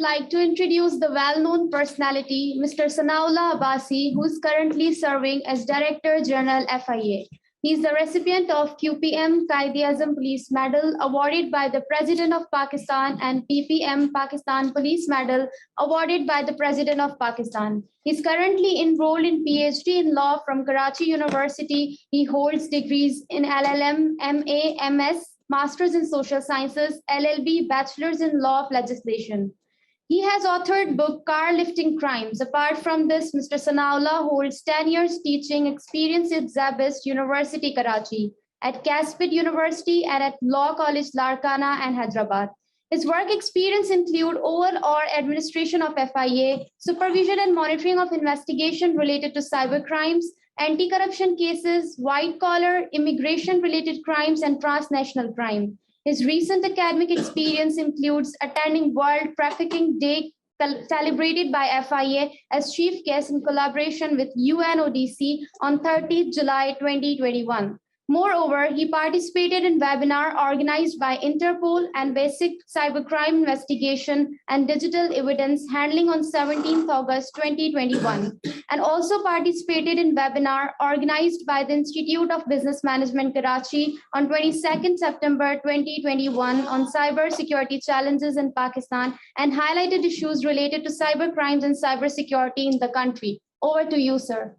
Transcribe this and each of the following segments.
like to introduce the well-known personality, Mr. Sanaullah Abbasi, who is currently serving as Director General FIA. He is the recipient of QPM Quaid-e-Azam Police Medal awarded by the President of Pakistan and PPM Pakistan Police Medal awarded by the President of Pakistan. He is currently enrolled in PhD in Law from Karachi University. He holds degrees in LLM, MA, MS, Masters in Social Sciences, LLB, Bachelor's in Law of Legislation. He has authored book Car Lifting Crimes. Apart from this, Mr. Sanaullah holds 10 years teaching experience at Zabist University, Karachi, at Caspid University, and at Law College, Larkana and Hyderabad. His work experience include overall administration of FIA, supervision and monitoring of investigation related to cyber crimes, anti-corruption cases, white-collar, immigration-related crimes, and transnational crime. His recent academic experience includes attending World Trafficking Day celebrated by FIA as chief guest in collaboration with UNODC on 30th July 2021. Moreover, he participated in webinar organized by Interpol and Basic Cybercrime Investigation and Digital Evidence Handling on 17th August 2021, and also participated in webinar organized by the Institute of Business Management, Karachi on 22nd September 2021 on cyber security challenges in Pakistan and highlighted issues related to cyber crimes and cyber security in the country. Over to you, sir.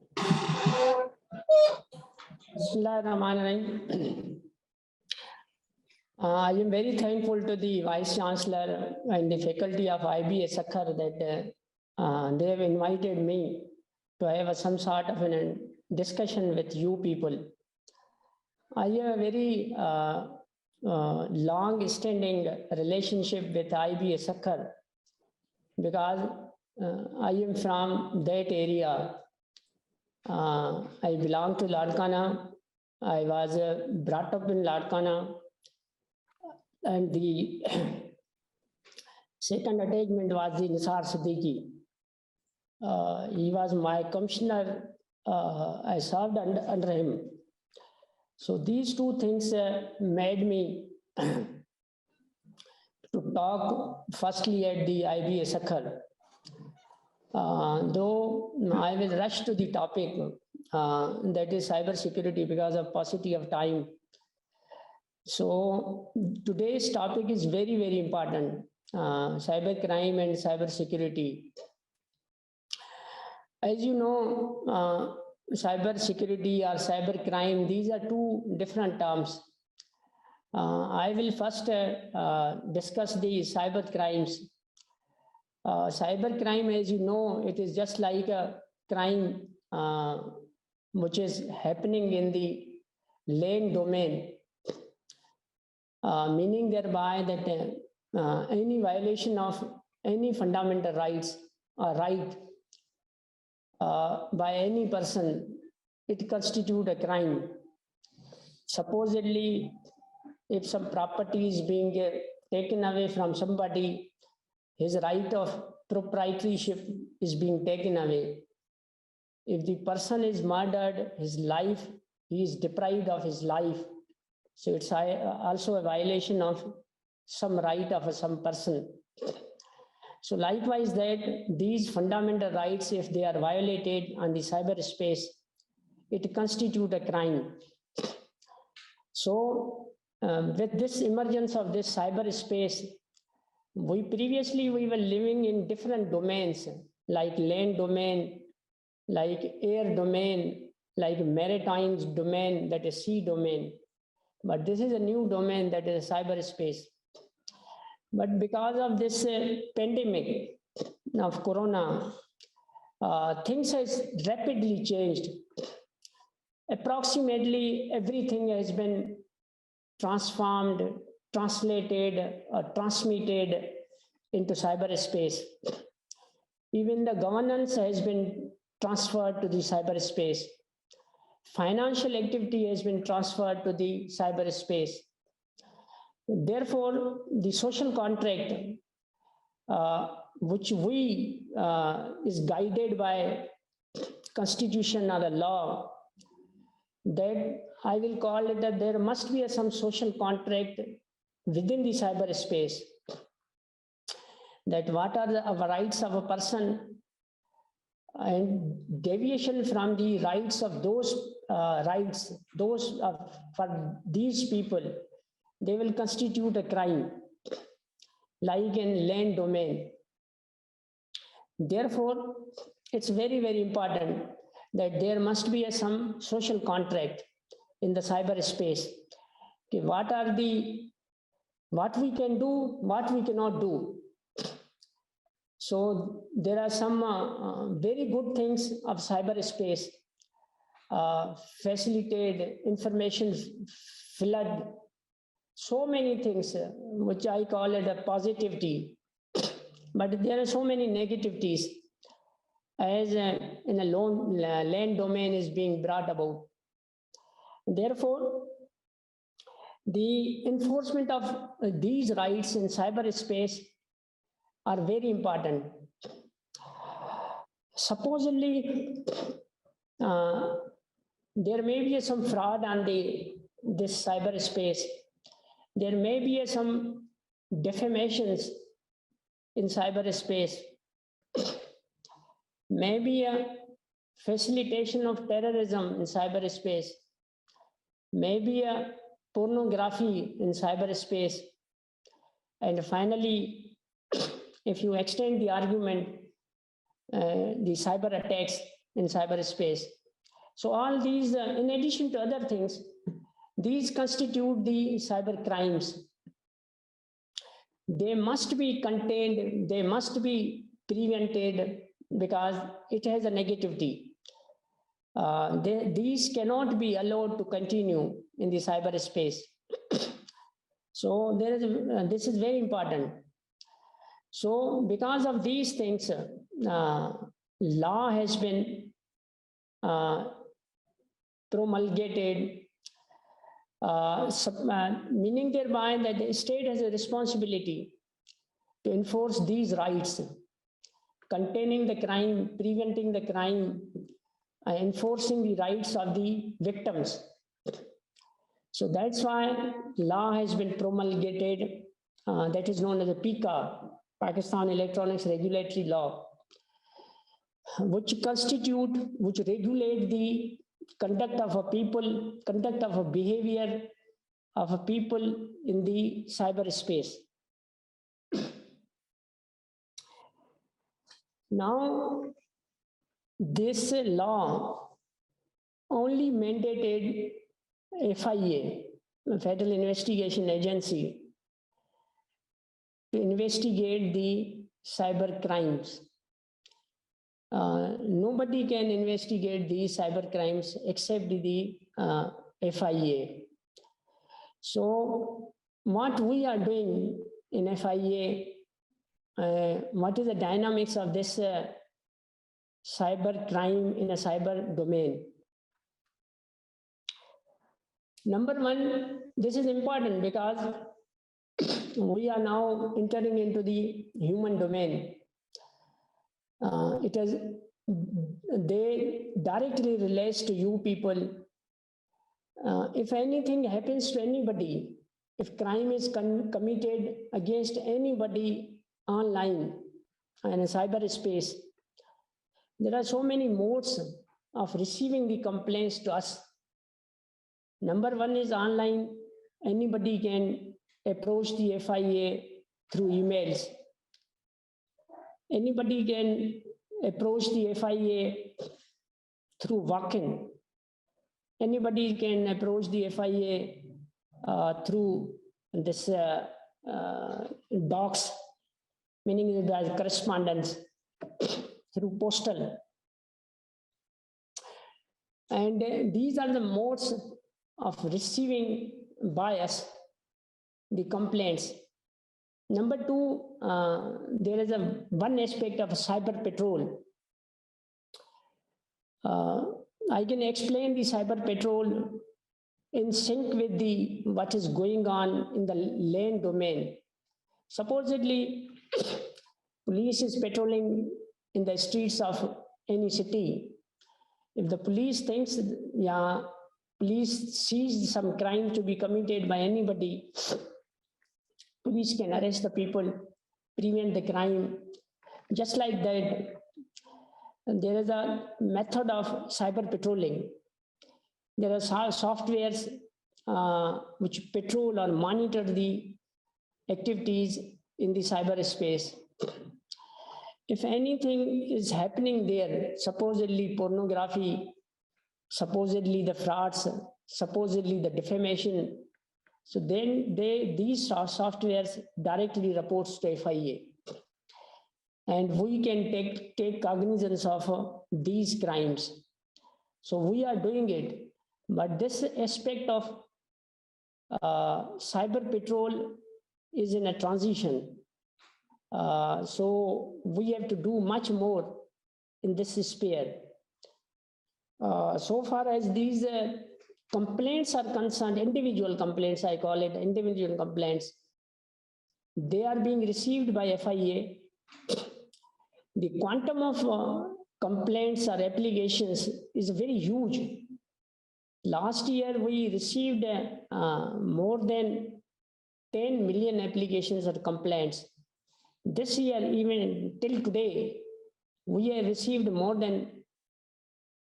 I am very thankful to the Vice Chancellor and the faculty of IBA Sakhar that they have invited me to have some sort of a discussion with you people. I have a very long-standing relationship with IBA Sakhar because I am from that area. I belong to Larkana. I was brought up in Larkana, and the second attachment was the Nisar Siddiqui. He was my commissioner. I served under him. So these two things made me to talk firstly at the IBA Sakhar. Though I will rush to the topic, that is cyber security because of paucity of time. So today's topic is very, very important, cyber crime and cyber security. As you know, cyber security or cyber crime, these are two different terms. I will first discuss the cyber crimes. Cyber crime, as you know, it is just like a crime which is happening in the land domain, meaning thereby that any violation of any fundamental rights or right by any person, it constitutes a crime. Supposedly, if some property is being taken away from somebody, his right of proprietorship is being taken away. If the person is murdered, his life, he is deprived of his life. So it's also a violation of some right of some person. So likewise that these fundamental rights, if they are violated on the cyberspace, it constitutes a crime. So with this emergence of this cyberspace, we were living in different domains, like land domain, like air domain, like maritime domain, that is sea domain. But this is a new domain, that is cyberspace. But because of this pandemic of corona, things has rapidly changed. Approximately everything has been transformed, translated, or transmitted into cyberspace. Even the governance has been transferred to the cyberspace. Financial activity has been transferred to the cyberspace. Therefore, the social contract, which is guided by constitution or the law, that I will call it that there must be some social contract within the cyberspace. that what are the rights of a person, and deviation from the rights of those for these people, they will constitute a crime, like in land domain. Therefore, it's very, very important that there must be some social contract in the cyberspace. Okay, what we can do, what we cannot do. So there are some very good things of cyberspace. Facilitate information flood, so many things which I call it a positivity, but there are so many negativities as in a land domain is being brought about. Therefore, the enforcement of these rights in cyberspace are very important. Supposedly, there may be some fraud on this cyberspace. There may be some defamations in cyberspace. Maybe a facilitation of terrorism in cyberspace. Maybe a pornography in cyberspace. And finally, if you extend the argument, the cyber attacks in cyberspace. So all these, in addition to other things, these constitute the cyber crimes. They must be contained, they must be prevented because it has a negativity. These cannot be allowed to continue in the cyberspace. So this is very important. So because of these things, law has been promulgated, meaning thereby that the state has a responsibility to enforce these rights, containing the crime, preventing the crime, enforcing the rights of the victims. So that's why law has been promulgated, that is known as the PICA, Pakistan Electronics Regulatory Law, which regulate the conduct of a people, conduct of a behavior of a people in the cyberspace. Now, this law only mandated FIA, Federal Investigation Agency, to investigate the cyber crimes. Nobody can investigate these cyber crimes except the FIA. So what we are doing in FIA, what is the dynamics of this cyber crime in a cyber domain? Number one, this is important because we are now entering into the human domain. They directly relates to you people. If anything happens to anybody, if crime is committed against anybody online and in cyberspace, there are so many modes of receiving the complaints to us. Number one is online. Anybody can approach the FIA through emails. Anybody can approach the FIA through walk-in. Anybody can approach the FIA through this docs, meaning the correspondence, through postal. And these are the modes of receiving by us the complaints. Number two, there is one aspect of cyber patrol. I can explain the cyber patrol in sync with what is going on in the land domain. Supposedly, police is patrolling in the streets of any city. If the police thinks, police sees some crime to be committed by anybody, police can arrest the people prevent the crime. Just like that, there is a method of cyber patrolling. There are softwares which patrol or monitor the activities in the cyberspace. If anything is happening there, supposedly pornography, supposedly the frauds, supposedly the defamation, so then these softwares directly reports to FIA. And we can take cognizance of these crimes. So we are doing it, but this aspect of cyber patrol is in a transition. So we have to do much more in this sphere. So far as these complaints are concerned, individual complaints, I call it individual complaints, they are being received by FIA. The quantum of complaints or applications is very huge. Last year, we received more than 10 million applications or complaints. This year, even till today, we have received more than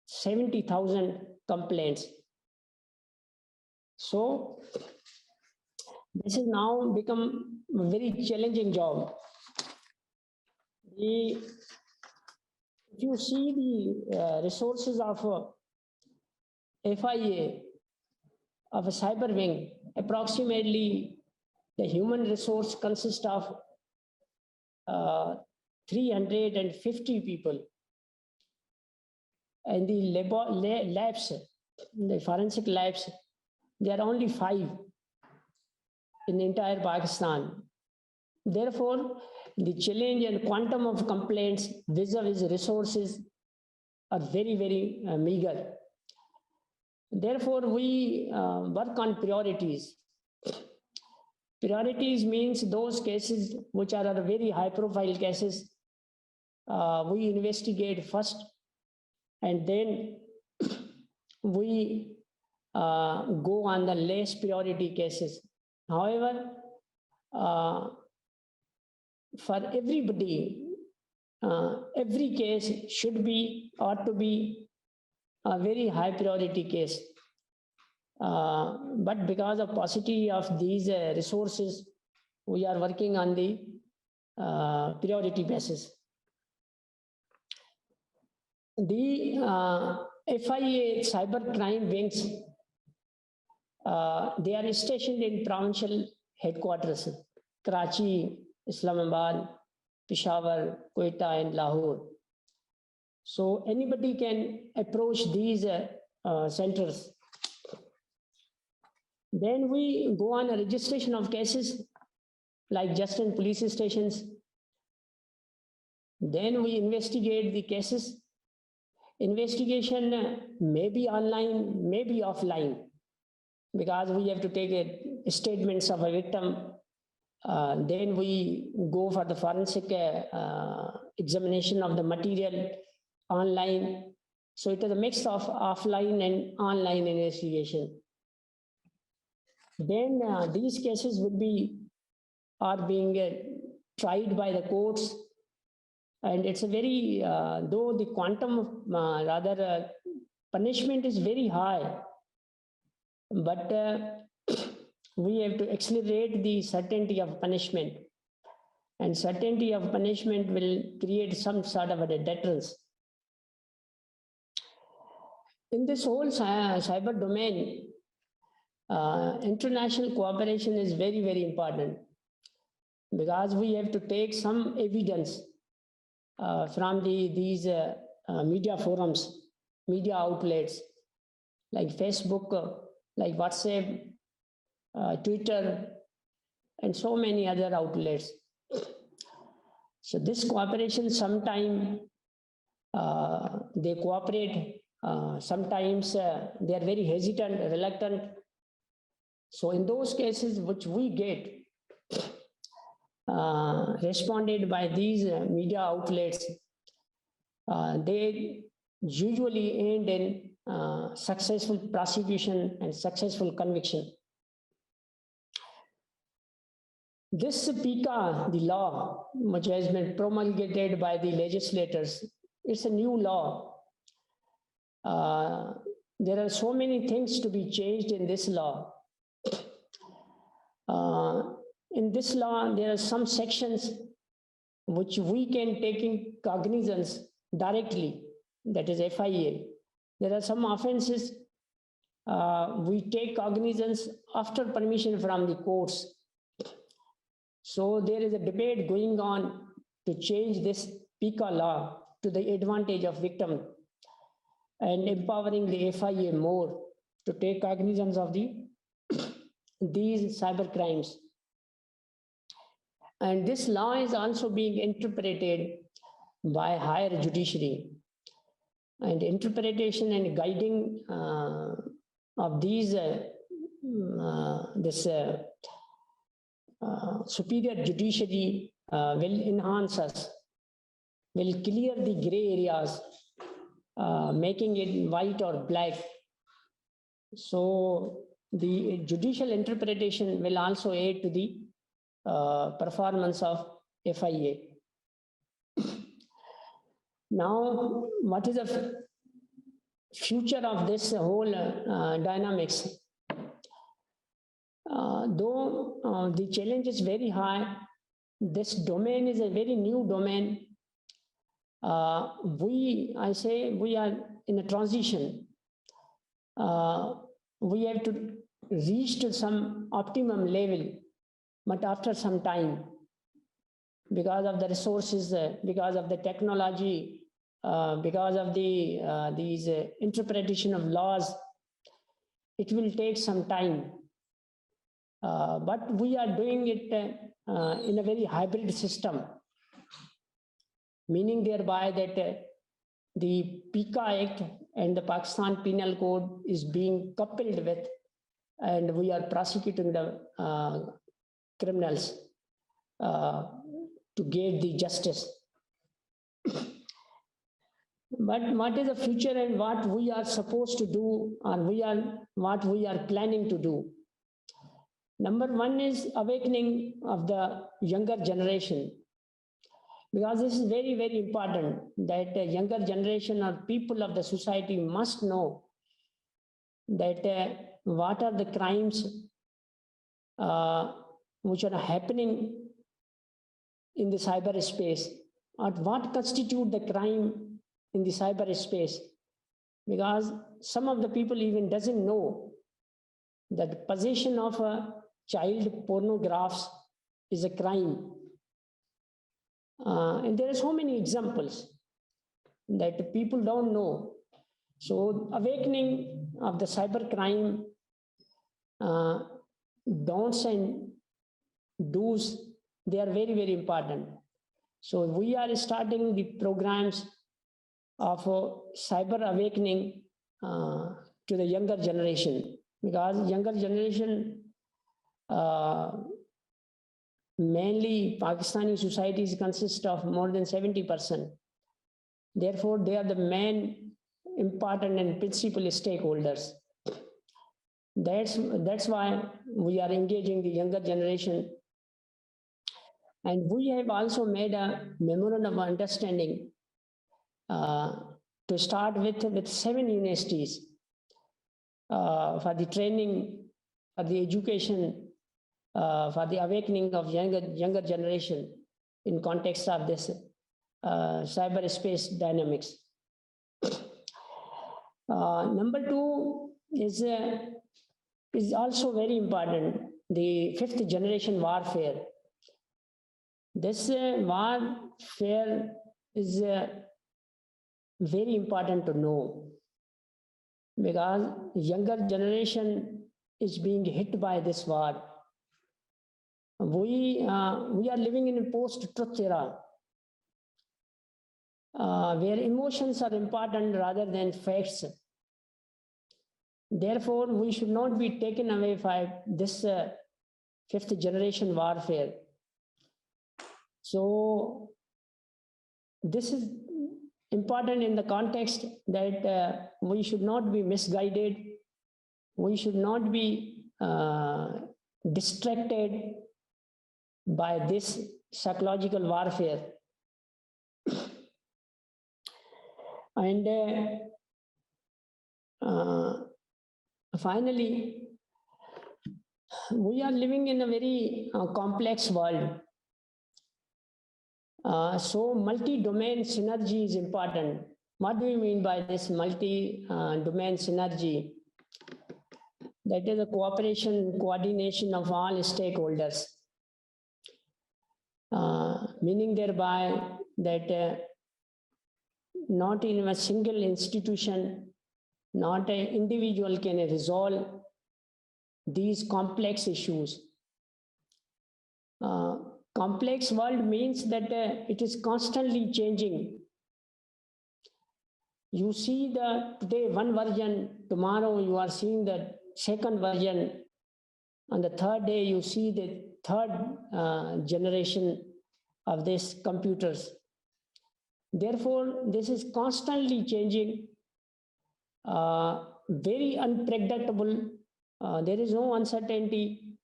70,000 complaints. So this has now become a very challenging job. If you see the resources of FIA, of a cyber wing, approximately the human resource consists of 350 people. And the labs, the forensic labs, there are only 5 in entire Pakistan. Therefore, the challenge and quantum of complaints vis-a-vis resources are very, very meager. Therefore, we work on priorities. Priorities means those cases which are very high profile cases, we investigate first, and then we go on the less priority cases. However, for everybody, every case ought to be a very high priority case. But because of paucity of these resources, we are working on the priority basis. The FIA cyber crime wings, they are stationed in provincial headquarters, Karachi, Islamabad, Peshawar, Quetta, and Lahore. So anybody can approach these centers. Then we go on a registration of cases like just in police stations. Then we investigate the cases. Investigation may be online, may be offline, because we have to take statements of a victim. Then we go for the forensic examination of the material online. So it is a mix of offline and online investigation. Then these cases are being tried by the courts, and it's a very, though the quantum of punishment is very high, but we have to accelerate the certainty of punishment, and certainty of punishment will create some sort of a deterrence. In this whole cyber domain, international cooperation is very, very important, because we have to take some evidence from these media forums, media outlets like Facebook, like WhatsApp, Twitter, and so many other outlets. So this cooperation, sometimes they cooperate, sometimes they are very hesitant, reluctant. So in those cases which we get responded by these media outlets, they usually end in successful prosecution and successful conviction. This PICA, the law, which has been promulgated by the legislators, it's a new law. There are so many things to be changed in this law. In this law, there are some sections which we can take in cognizance directly, that is FIA. There are some offenses we take cognizance after permission from the courts. So there is a debate going on to change this PICA law to the advantage of victim and empowering the FIA more to take cognizance of these cyber crimes. And this law is also being interpreted by higher judiciary. And interpretation and guiding of these superior judiciary will enhance us, will clear the gray areas, making it white or black. So the judicial interpretation will also aid to the performance of FIA. Now, what is the future of this whole dynamics? Though the challenge is very high, this domain is a very new domain. We are in a transition. We have to reach to some optimum level, but after some time, because of the resources, because of the technology, because of these interpretation of laws, it will take some time. But we are doing it in a very hybrid system, meaning thereby that the PICA Act and the Pakistan Penal Code is being coupled with, and we are prosecuting the criminals to get the justice. But what is the future and what we are supposed to do, or what we are planning to do? Number one is awakening of the younger generation, because this is very, very important that the younger generation or people of the society must know that what are the crimes which are happening in the cyberspace, or what constitute the crime in the cyberspace, because some of the people even doesn't know that the possession of child pornographs is a crime. And there are so many examples that people don't know. So awakening of the cybercrime don'ts and do's, they are very, very important. So we are starting the programs of cyber awakening to the younger generation, because younger generation, mainly Pakistani societies consist of more than 70%. Therefore, they are the main important and principal stakeholders. That's why we are engaging the younger generation. And we have also made a memorandum of understanding to start with 7 universities for the training, for the education, for the awakening of younger generation in context of this cyberspace dynamics. Number 2 is also very important, the 5th generation warfare. This warfare is very important to know, because younger generation is being hit by this war. We are living in a post-truth era where emotions are important rather than facts. Therefore, we should not be taken away by this 5th generation warfare. So this is important in the context that we should not be misguided, we should not be distracted, by this psychological warfare. And finally, we are living in a very complex world. So multi-domain synergy is important. What do we mean by this multi-domain synergy? That is a cooperation, coordination of all stakeholders. Meaning thereby that not in a single institution, not an individual can resolve these complex issues. Complex world means that it is constantly changing. You see the today one version, tomorrow you are seeing the second version, on the third day you see the third generation of these computers. Therefore, this is constantly changing, very unpredictable. There is no uncertainty.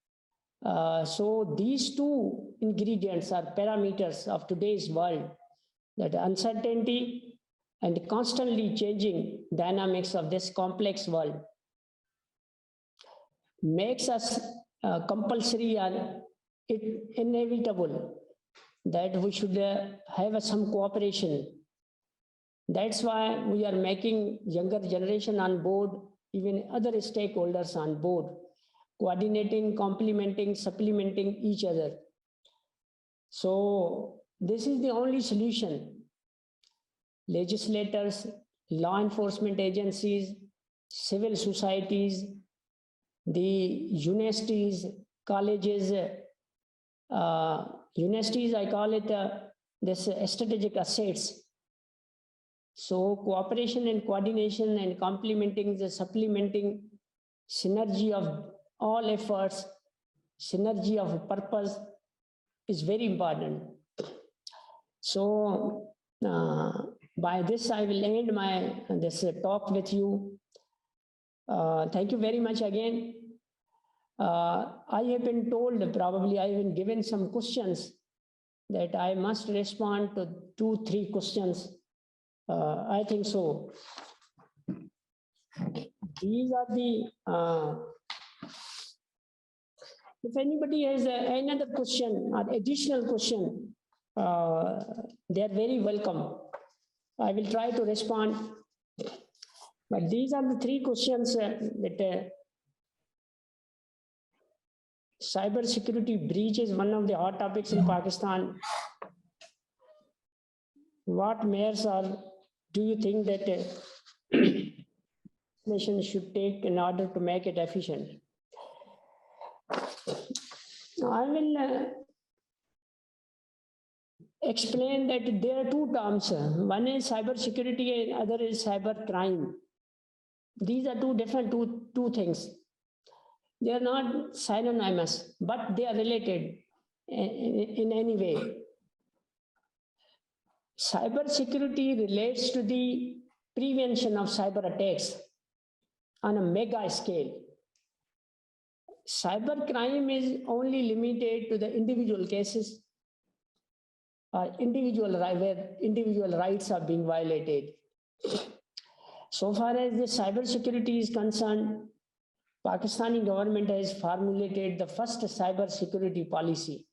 So these two ingredients are parameters of today's world, that uncertainty and constantly changing dynamics of this complex world makes us compulsory and inevitable that we should have some cooperation. That's why we are making younger generation on board, even other stakeholders on board, coordinating, complementing, supplementing each other. So this is the only solution. Legislators, law enforcement agencies, civil societies, the universities, colleges, universities, I call it this strategic assets. So cooperation and coordination and complementing, the supplementing, synergy of all efforts, synergy of purpose is very important. So by this I will end my this talk with you. Thank you very much again. I have been told, probably I have been given some questions that I must respond to 2-3 questions. I think so. These are the, if anybody has another question or additional question, they are very welcome. I will try to respond. But these are the 3 questions that cyber security breach is one of the hot topics in Pakistan. What measures do you think that nation should take in order to make it efficient? I will explain that there are 2 terms. One is cyber security and other is cyber crime. These are two different two things. They are not synonymous, but they are related in any way. Cyber security relates to the prevention of cyber attacks on a mega scale. Cyber crime is only limited to the individual cases, where individual rights are being violated. So far as the cyber security is concerned, Pakistani government has formulated the first cyber security policy.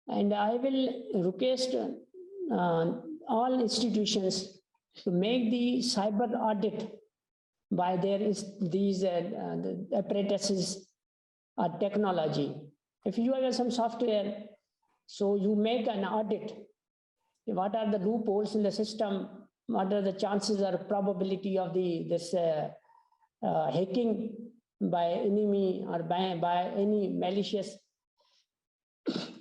And I will request all institutions to make the cyber audit by these apparatuses or technology. If you have some software, so you make an audit. What are the loopholes in the system? What are the chances or probability of this hacking by enemy or by any malicious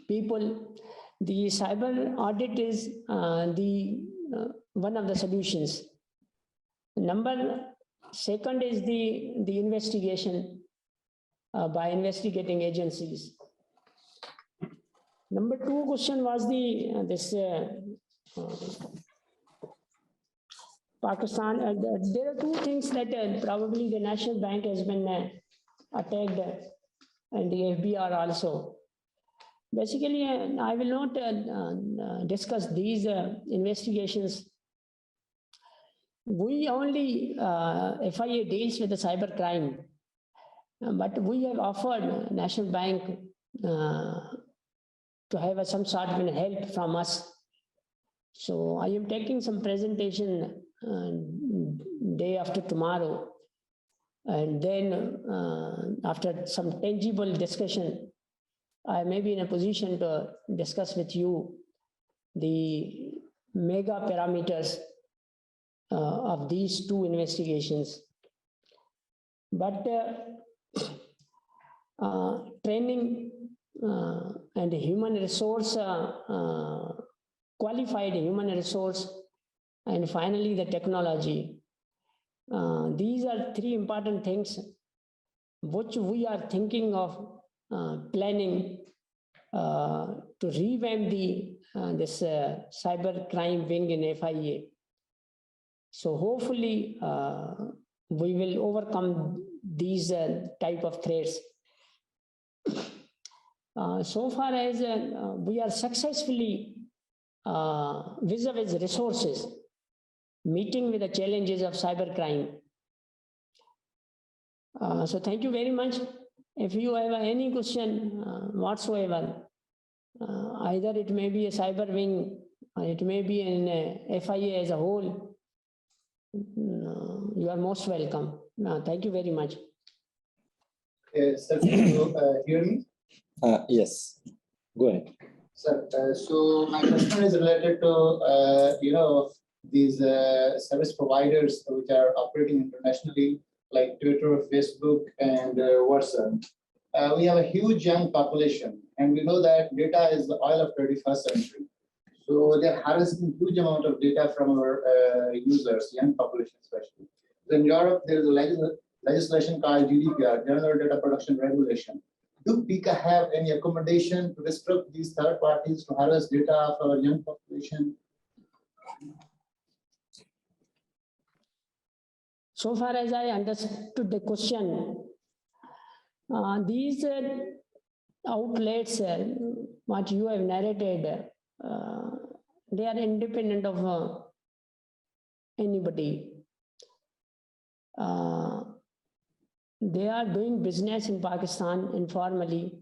people? The cyber audit is one of the solutions. Second is the investigation by investigating agencies. Number 2 question was Pakistan. There are 2 things that probably the National Bank has been attacked, and the FBR also. Basically, I will not discuss these investigations. We only, FIA deals with the cyber crime, but we have offered National Bank to have some sort of help from us. So I am taking some presentation day after tomorrow. And then after some tangible discussion, I may be in a position to discuss with you the mega parameters of these two investigations. But training and human resource, qualified human resource, and finally the technology. These are three important things which we are thinking of planning to revamp this cyber crime wing in FIA. So hopefully we will overcome these type of threats. So far as we are successfully vis-a-vis resources, meeting with the challenges of cybercrime. So thank you very much. If you have any question whatsoever, either it may be a cyber wing, or it may be in FIA as a whole, you are most welcome. Thank you very much. Sir, can you hear me? Yes, go ahead. Sir, so my question is related to, these service providers which are operating internationally, like Twitter, Facebook, and WhatsApp. We have a huge young population, and we know that data is the oil of 21st century. So they're harvesting huge amount of data from our users, young population especially. So in Europe, there is a legislation called GDPR, General Data Protection Regulation. Do PICA have any accommodation to restrict these third parties to harvest data of our young population? So far as I understood the question, these outlets, what you have narrated, they are independent of anybody. They are doing business in Pakistan informally,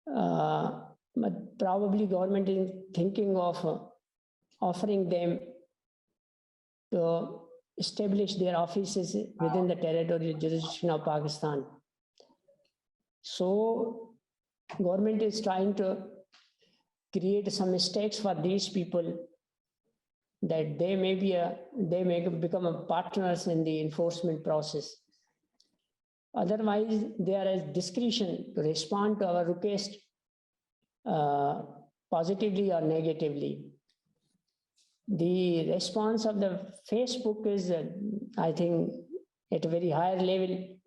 but probably government is thinking of offering them to establish their offices within the territorial jurisdiction of Pakistan. So government is trying to create some mistakes for these people, that they may become partners in the enforcement process. Otherwise, there is discretion to respond to our request positively or negatively. The response of the Facebook is, I think, at a very higher level,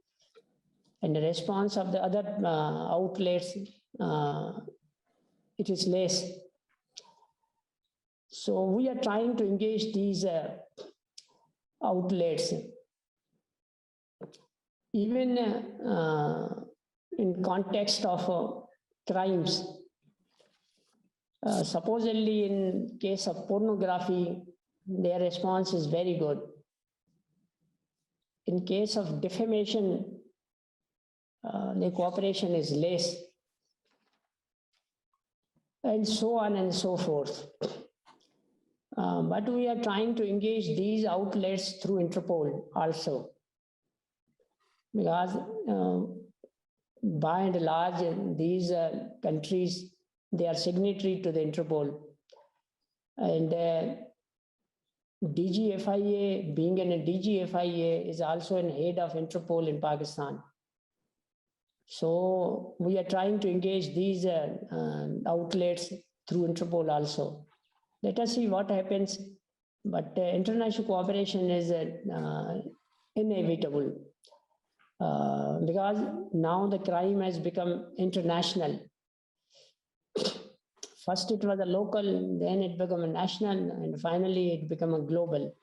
and the response of the other outlets, it is less. So we are trying to engage these outlets, even in context of crimes. Supposedly in case of pornography, their response is very good. In case of defamation, the cooperation is less, and so on and so forth. But we are trying to engage these outlets through Interpol also, because by and large, these countries, they are signatory to the Interpol. And DGFIA, being in a DGFIA, is also an head of Interpol in Pakistan. So we are trying to engage these outlets through Interpol also. Let us see what happens, but international cooperation is inevitable because now the crime has become international. First it was a local, then it became a national, and finally it became a global.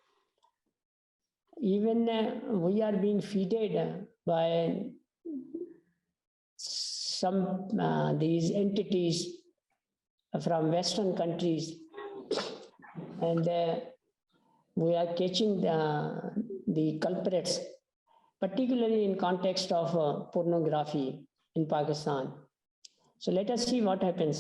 Even we are being feeded by some these entities from Western countries, and we are catching the culprits, particularly in context of pornography in Pakistan. So let us see what happens.